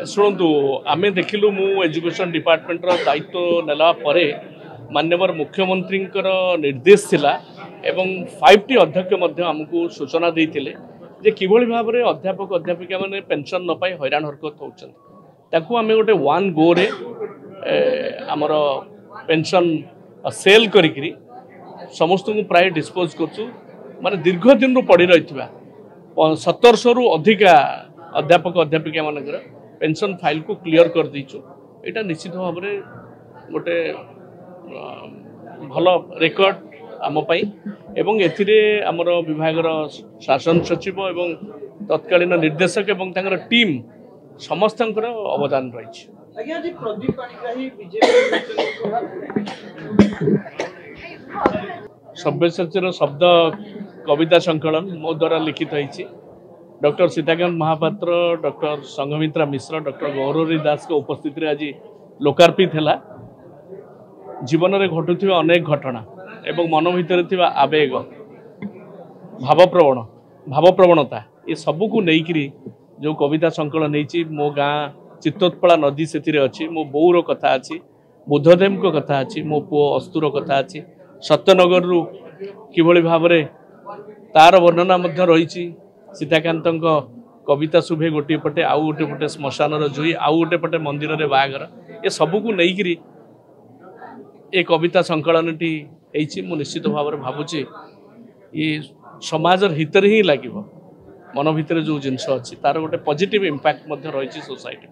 शुणु आम देखिलु मु एजुकेशन डिपार्टमेंट दायित्व नेला परे माननीय मुख्यमंत्री निर्देश थिला एवं 5टी अध्यक्ष आमको सूचना देते जे किभली भाव में अध्यापक अध्यापिका मैंने पेंशन न पाई हैरान हरकत होती आम गोटे वन गो रे आमर पेंशन सेल करी समस्त को प्राय डिस्पोज कर माने दीर्घ दिन पड़ी रही 1700 रु अधिका अध्यापक अध्यापिका मानकर पेंशन फाइल को क्लियर कर दीचु। यहाँ निश्चित भाव में गोटे भल रेकर्ड आमपाई एवं एथिरे आमर विभागर शासन सचिव एवं तत्कालीन निर्देशक एवं तांकर टीम समस्त अवदान रही। सभ्यसाचीर शब्द कविता संकलन मो द्वारा लिखित होती डॉक्टर सीताकांत महापात्र डॉक्टर संघमित्रा मिश्र डॉक्टर गौरवी दास के उपस्थिति आज लोकार्पित है। जीवन में घटुवा अनेक घटना एवं मन भर आवेग भावप्रवणता ये सबू को लेकर जो कविता संकलन नहीं मो गाँ चित्तोत्पला नदी से अच्छी मो बोर कथा अच्छी बुद्धदेव को कथा अच्छी मो पुओ अस्तुर कथा अच्छी सत्यनगर रु किभली भाव तार वर्णना रही सीताकांत कविता शुभे गोटे पटे आउ गोटे पटे श्मशान जुई आउ गोटे पटे मंदिर रे बागर ये सबू को लेकर ये कविता संकलन टी मु निश्चित भाव में भावुची ये समाज हित ही लगे मन भितर जो जिनस अच्छी तार गोटे पॉजिटिव इम्पैक्ट रही सोसाइटी।